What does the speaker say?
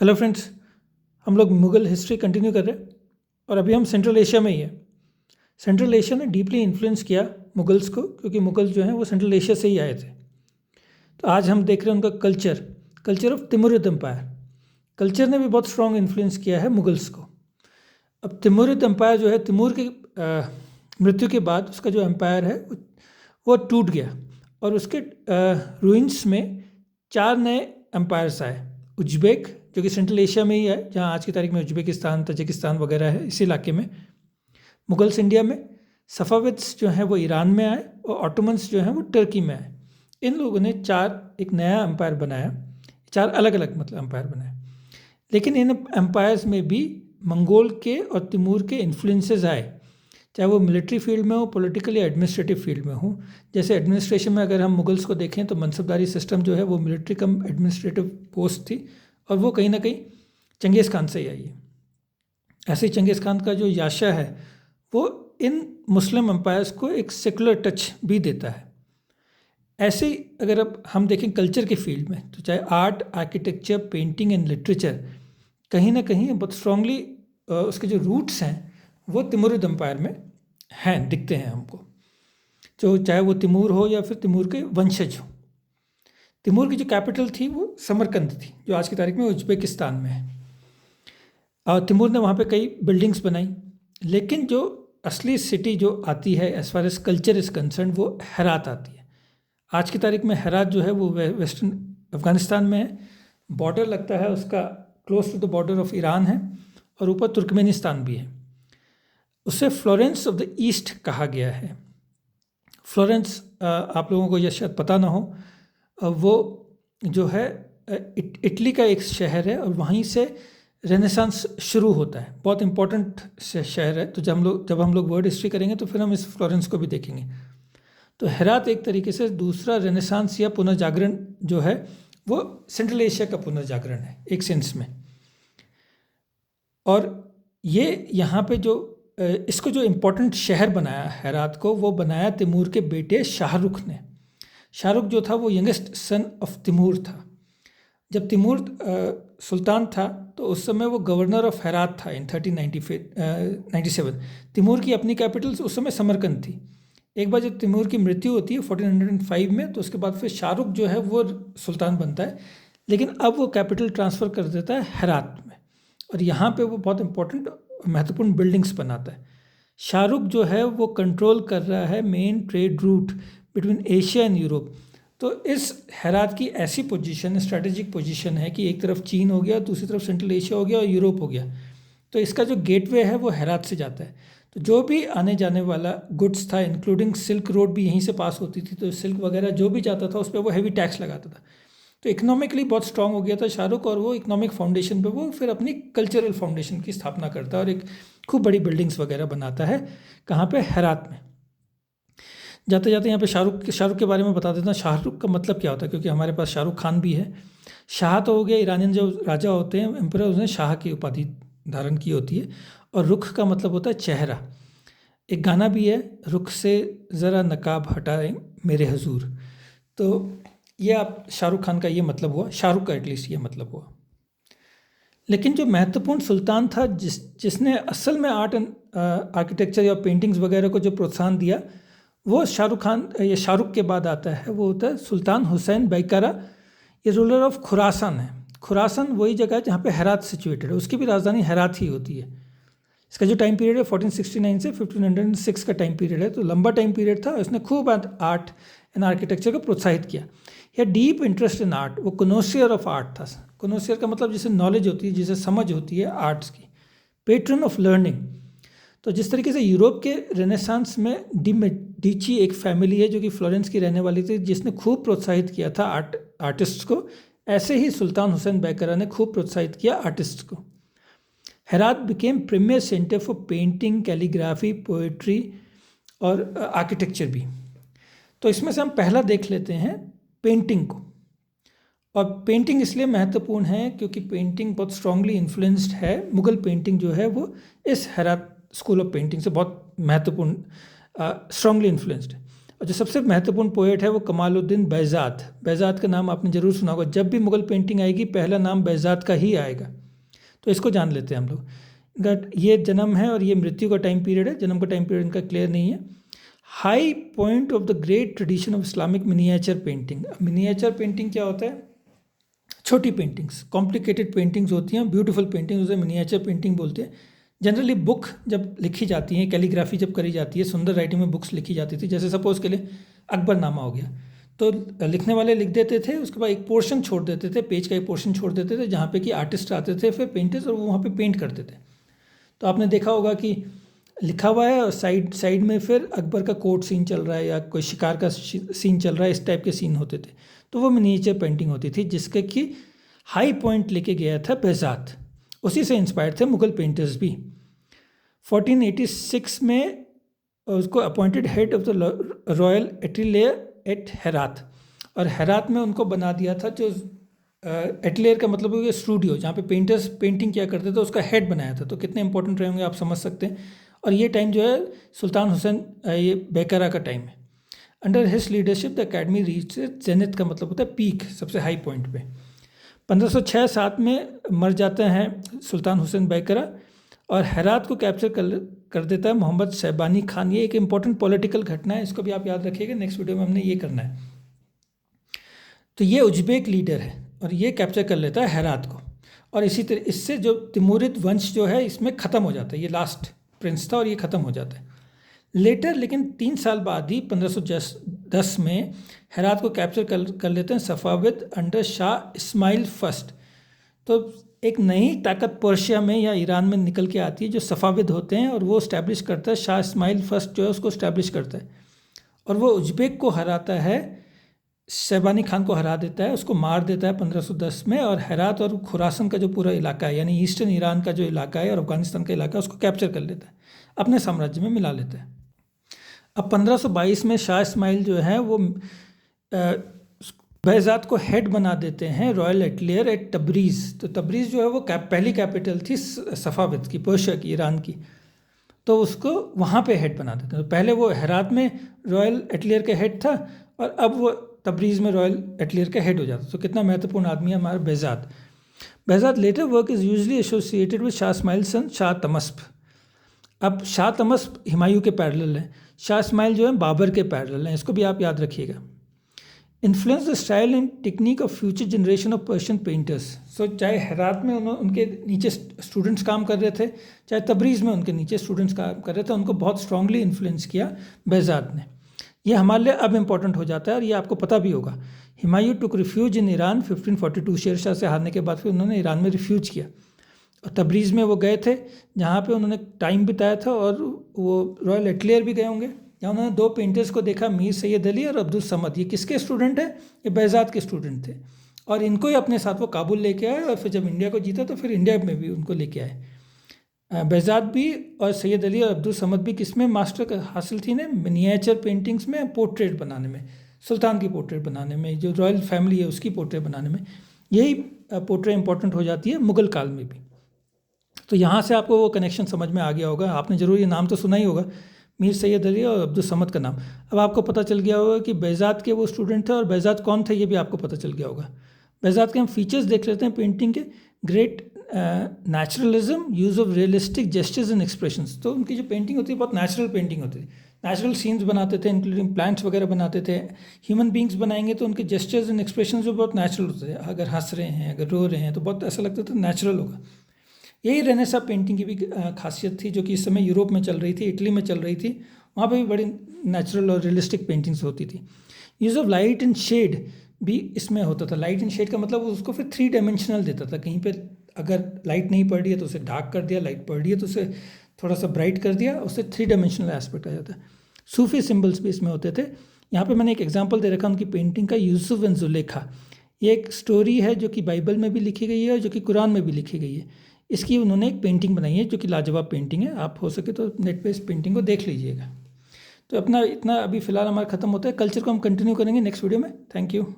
Hello friends, हम लोग Mughal history continue कर रहे हैं और अभी हम सेंट्रल एशिया में ही है। सेंट्रल एशिया ने डीपली इन्फ्लुएंस किया मुगल्स को, क्योंकि मुगल जो हैं वो सेंट्रल एशिया से ही आए थे। तो आज हम देख रहे हैं उनका culture of Timurid empire. Culture ने भी बहुत स्ट्रॉन्ग इन्फ्लुएंस किया है मुगल्स को। अब तिमुरिद एम्पायर जो है, तिमूर की मृत्यु के बाद उसका जो एम्पायर है वो टूट गया और उसके रूइंस में 4 नए एम्पायर्स आए। उज्बेक, जो कि सेंट्रल एशिया में ही है, जहाँ आज की तारीख में उज्बेकिस्तान, तजिकिस्तान वगैरह है, इस इलाके में। मुगल्स इंडिया में, सफ़ाविद्स जो हैं वो ईरान में आए और ऑटोमन्स जो हैं वो टर्की में आए। इन लोगों ने एक नया एम्पायर बनाया, 4 अलग अलग मतलब एम्पायर बनाए। लेकिन इन एम्पायर्स में भी मंगोल के और तिमूर के इन्फ्लुएंसेस आए, चाहे वो मिलिट्री फील्ड में हो, पॉलिटिकल या एडमिनिस्ट्रेटिव फील्ड में हो। जैसे एडमिनिस्ट्रेशन में अगर हम मुगल्स को देखें तो मनसबदारी सिस्टम जो है वो मिलिट्री कम एडमिनिस्ट्रेटिव पोस्ट थी और वो कहीं ना कहीं चंगेज़ खान से ही आई है। ऐसे ही चंगेज़ खान का जो याशा है वो इन मुस्लिम एम्पायर्स को एक सेकुलर टच भी देता है। ऐसे ही अगर अब हम देखें कल्चर के फील्ड में, तो चाहे art, architecture, painting and literature, कहीं ना कहीं बहुत स्ट्रांगली उसके जो रूट्स हैं वो तिमुरिद एम्पायर में हैं, दिखते हैं हमको। तो चाहे वो तिमूर हो या फिर तिमूर के वंशज हो। तिमूर की जो कैपिटल थी वो समरकंद थी, जो आज की तारीख में उज्बेकिस्तान में है। और तिमूर ने वहाँ पे कई बिल्डिंग्स बनाई, लेकिन जो असली सिटी जो आती है as far as culture is concerned, वो हेरात आती है। आज की तारीख में हेरात जो है वो वेस्टर्न अफगानिस्तान में है। बॉर्डर लगता है उसका close to the border of Iran है और ऊपर तुर्कमेनिस्तान भी है। उसे फ्लोरेंस ऑफ द ईस्ट कहा गया है। फ्लोरेंस, आप लोगों को यह शायद पता ना हो, वो जो है इटली का एक शहर है और वहीं से रेनेसांस शुरू होता है। बहुत इंपॉर्टेंट शहर है। तो जब हम लोग वर्ल्ड हिस्ट्री करेंगे तो फिर हम इस फ्लोरेंस को भी देखेंगे। तो हेरात एक तरीके से दूसरा रेनेसांस या पुनर्जागरण जो है वो सेंट्रल एशिया का पुनर्जागरण है एक सेंस में। और ये यहाँ पे जो इसको जो इम्पोर्टेंट शहर बनाया हेरात को, वो बनाया तिमूर के बेटे शाहरुख ने। शाहरुख जो था वो यंगेस्ट सन ऑफ तिमूर था। जब तिमूर सुल्तान था तो उस समय वो गवर्नर ऑफ हेरात था इन 1397। तिमूर की अपनी कैपिटल उस समय समरकंद थी। एक बार जब तिमूर की मृत्यु होती है 1405 में, तो उसके बाद फिर शाहरुख जो है वो सुल्तान बनता है, लेकिन अब वो कैपिटल ट्रांसफ़र कर देता है हेरात में और यहाँ पे वो बहुत इंपॉर्टेंट महत्वपूर्ण बिल्डिंग्स बनाता है। शाहरुख जो है वो कंट्रोल कर रहा है main trade route between Asia and Europe. तो इस हेरात की ऐसी पोजीशन, स्ट्रेटेजिक पोजीशन है कि एक तरफ चीन हो गया, दूसरी तरफ सेंट्रल एशिया हो गया और यूरोप हो गया। तो इसका जो गेटवे है वो हेरात से जाता है। तो जो भी आने जाने वाला गुड्स था, इंक्लूडिंग सिल्क रोड भी यहीं से पास होती थी, तो सिल्क वगैरह जो भी जाता था उस पर वो हैवी टैक्स लगाता था। तो इकोनॉमिकली बहुत स्ट्रांग हो गया था शाहरुख, और वो इकोनॉमिक फाउंडेशन पे वो फिर अपनी कल्चरल फाउंडेशन की स्थापना करता है और एक खूब बड़ी बिल्डिंग्स वगैरह बनाता है। कहाँ पे? हेरात में। जाते जाते यहाँ पे शाहरुख के बारे में बता देता हूँ। शाहरुख का मतलब क्या होता है, क्योंकि हमारे पास शाहरुख खान भी है। शाह तो हो गया, ईरानियन जो राजा होते हैं एम्परर, उसने शाह की उपाधि धारण की होती है। और रुख का मतलब होता है चेहरा। एक गाना भी है, रुख से ज़रा नकाब हटाएं मेरे हजूर। तो ये आप शाहरुख खान का ये मतलब हुआ, शाहरुख का एटलीस्ट ये मतलब हुआ। लेकिन जो महत्वपूर्ण सुल्तान था जिसने असल में आर्ट एंड आर्किटेक्चर या पेंटिंग्स वगैरह को जो प्रोत्साहन दिया, वो शाहरुख के बाद आता है। वो होता है सुल्तान हुसैन बैकारा। ये रूलर ऑफ खुरासान है। खुरासान वही जगह है जहाँ पे हेरात सिचुएटेड है, उसकी भी राजधानी हेरात ही होती है। इसका जो टाइम पीरियड है 1469 से 1506 का टाइम पीरियड है, तो लंबा टाइम पीरियड था। उसने खूब आर्ट एंड आर्किटेक्चर को प्रोत्साहित किया। या डीप इंटरेस्ट इन आर्ट, वो कनोसियर ऑफ आर्ट था। कनोसियर का मतलब जिसे नॉलेज होती है, जिसे समझ होती है आर्ट्स की। Patron of learning. तो जिस तरीके से यूरोप के रेनेसांस में डी मेडिची एक फैमिली है जो कि फ्लोरेंस की रहने वाली थी, जिसने खूब प्रोत्साहित किया था आर्टिस्ट को, ऐसे ही सुल्तान हुसैन बैकरा ने खूब प्रोत्साहित किया आर्टिस्ट को। Herat became premier centre for painting, calligraphy, poetry और आर्किटेक्चर भी। तो इसमें से हम पहला देख लेते हैं पेंटिंग को। और पेंटिंग इसलिए महत्वपूर्ण है क्योंकि पेंटिंग बहुत स्ट्रांगली इन्फ्लुएंस्ड है। मुगल पेंटिंग जो है वो इस हेरात स्कूल ऑफ पेंटिंग से बहुत महत्वपूर्ण स्ट्रांगली इन्फ्लुएंस्ड है। और जो सबसे महत्वपूर्ण पोएट है वो कमालुद्दीन बेहज़ाद। बेहज़ाद का नाम आपने ज़रूर सुना होगा, जब भी मुग़ल पेंटिंग आएगी पहला नाम बेहज़ाद का ही आएगा। तो इसको जान लेते हैं हम लोग। बट ये जन्म है और ये मृत्यु का टाइम पीरियड है, जन्म का टाइम पीरियड इनका क्लियर नहीं है। High point of the great tradition of Islamic miniature painting. Miniature painting क्या होता है? छोटी पेंटिंग्स, कॉम्प्लिकेटेड पेंटिंग्स होती हैं, ब्यूटीफुल पेंटिंग्स, उसे मिनिएचर पेंटिंग बोलते हैं। जनरली बुक जब लिखी जाती है, कैलीग्राफी जब करी जाती है, सुंदर राइटिंग में बुक्स लिखी जाती थी, जैसे सपोज के लिए अकबरनामा हो गया, तो लिखने वाले लिख देते थे, उसके बाद एक पोर्शन छोड़ देते थे, पेज का एक पोर्शन छोड़ देते थे जहाँ पे कि आर्टिस्ट आते थे, फिर पेंटर्स, और वो वहाँ पे पेंट करते थे। तो आपने देखा होगा कि लिखा हुआ है और साइड साइड में फिर अकबर का कोर्ट सीन चल रहा है या कोई शिकार का सीन चल रहा है, इस टाइप के सीन होते थे। तो वो मिनिएचर पेंटिंग होती थी, जिसके कि हाई पॉइंट लेके गया था बेहज़ाद। उसी से इंस्पायर थे मुग़ल पेंटर्स भी। 1486 में उसको appointed head of the royal atelier at Herat, और हेरात में उनको बना दिया था, जो एटलीयर का मतलब है स्टूडियो जहाँ पे पेंटर्स पेंटिंग किया करते थे, उसका हेड बनाया था। तो कितने इंपॉर्टेंट रहे होंगे आप समझ सकते हैं। और ये टाइम जो है सुल्तान हुसैन ये बेकरा का टाइम है। Under his leadership the academy reach zenith का मतलब होता है पीक, सबसे हाई पॉइंट पे। 1506-7 में मर जाते हैं सुल्तान हुसैन बेकरा, और हेरात को कैप्चर कर देता है मोहम्मद शैबानी खान। ये एक इंपॉर्टेंट पॉलिटिकल घटना है, इसको भी आप याद रखिएगा, नेक्स्ट वीडियो में हमने ये करना है। तो ये उज्बेक लीडर है और ये कैप्चर कर लेता है हेरात को, और इसी तरह इससे जो तिमूरिद वंश जो है इसमें ख़त्म हो जाता है। ये लास्ट प्रिंस था और ये ख़त्म हो जाता है लेटर। लेकिन 3 साल बाद ही 1510 में हेरात को कैप्चर कर लेते हैं Safavid under Shah Ismail first. तो एक नई ताकत पर्शिया में या ईरान में निकल के आती है, जो सफ़ाविद होते हैं, और वो इस्टेब्लिश करता है, शाह इस्माइल फर्स्ट जो है उसको इस्टेब्लिश करता है, और वो उज्बेक को हराता है, शैबानी खान को हरा देता है, उसको मार देता है 1510 में। और हेरात और खुरासन का जो पूरा इलाका है, यानी ईस्टर्न ईरान का जो इलाका है और अफगानिस्तान का इलाका है, उसको कैप्चर कर लेता है, अपने साम्राज्य में मिला लेता है। अब 1522 में शाह इस्माइल जो है वो बेहज़ाद को हेड बना देते हैं रॉयल एटलीयर एट तबरीज़। तो तबरीज़ जो है वो पहली कैपिटल थी सफ़ाविद की, पर्शिया की, ईरान की। तो उसको वहाँ पे हेड बना देते हैं। तो पहले वो हेरात में रॉयल एटलीयर का हेड था, और अब वो तबरीज़ में रॉयल एटलीयर का हेड हो जाता है। तो कितना महत्वपूर्ण आदमी है हमारा Behzad. Behzad later work is usually associated with Shah Ismail son Shah Tahmasp. अब शाह तमस्प हुमायूं के पैरेलल हैं, शाह इस्माइल जो है बाबर के पैरेलल हैं, इसको भी आप याद रखिएगा। Influence the style and technique of future generation of Persian painters. So चाहे हेरात में उनके नीचे स्टूडेंट्स काम कर रहे थे, चाहे तबरीज़ में उनके नीचे स्टूडेंट्स काम कर रहे थे, उनको बहुत स्ट्रांगली इन्फ्लुएंस किया बेहज़ाद ने। ये हमारे लिए अब इम्पॉर्टेंट हो जाता है, और ये आपको पता भी होगा। हुमायूं टुक रिफ्यूज इन ईरान 1542, शेरशाह से हारने के बाद फिर उन्होंने ईरान में रिफ्यूज किया, और तबरीज़ में वो गए थे जहाँ पे उन्होंने टाइम बिताया था, और वो रॉयल एटलीयर भी गए होंगे, जहाँ उन्होंने 2 पेंटर्स को देखा, मीर सैयद अली और अब्दुल समद। ये किसके स्टूडेंट है? ये बेहज़ाद के स्टूडेंट थे, और इनको ही अपने साथ वो काबुल लेके आए, और फिर जब इंडिया को जीता तो फिर इंडिया में भी उनको लेके आए। बेहज़ाद भी और सैयद अली और अब्दुल समद भी किस में मास्टर हासिल थी ने? मिनिएचर पेंटिंग्स में, पोर्ट्रेट बनाने में, सुल्तान की पोर्ट्रेट बनाने में, जो रॉयल फैमिली है उसकी पोर्ट्रेट बनाने में। यही पोर्ट्रेट इंपॉर्टेंट हो जाती है मुग़ल काल में भी। तो यहाँ से आपको वो कनेक्शन समझ में आ गया होगा। आपने ज़रूर ये नाम तो सुना ही होगा, मीर सैयद अली और अब्दुल समद का नाम। अब आपको पता चल गया होगा कि बेहज़ाद के वो स्टूडेंट थे, और बेहज़ाद कौन थे ये भी आपको पता चल गया होगा। बेहज़ाद के हम फीचर्स देख लेते हैं पेंटिंग के। Great naturalism, use of realistic gestures and expressions. तो उनकी जो पेंटिंग होती है बहुत नेचुरल पेंटिंग होती है, नेचुरल सीन्स बनाते थे, इंक्लूडिंग प्लांट्स वगैरह बनाते थे। ह्यूमन बींग्स बनाएंगे तो उनके जेस्चर्स एंड एक्सप्रेशंस जो बहुत नेचुरल होते थे, अगर हंस रहे हैं, अगर रो रहे हैं, तो बहुत ऐसा लगता था नेचुरल होगा। यही रेनेसां पेंटिंग की भी खासियत थी, जो कि इस समय यूरोप में चल रही थी, इटली में चल रही थी। वहाँ पे भी बड़ी नेचुरल और रियलिस्टिक पेंटिंग्स होती थी। Use of light and shade भी इसमें होता था। लाइट एंड शेड का मतलब उसको फिर 3 डायमेंशनल देता था। कहीं पे अगर लाइट नहीं पड़ रही है तो उसे डार्क कर दिया, लाइट पड़ रही है तो उसे थोड़ा सा ब्राइट कर दिया, उससे 3 डायमेंशनल एस्पेक्ट आ जाता है। सूफी सिम्बल्स भी इसमें होते थे। यहाँ पे मैंने एक एग्जांपल दे रखा उनकी पेंटिंग का, यूसुफ एंड जुलेखा। ये एक स्टोरी है जो कि बाइबल में भी लिखी गई है और जो कि कुरान में भी लिखी गई है। इसकी उन्होंने एक पेंटिंग बनाई है जो कि लाजवाब पेंटिंग है। आप हो सके तो नेट पे इस पेंटिंग को देख लीजिएगा। तो अपना इतना अभी फ़िलहाल हमारा ख़त्म होता है। कल्चर को हम कंटिन्यू करेंगे नेक्स्ट वीडियो में। Thank you.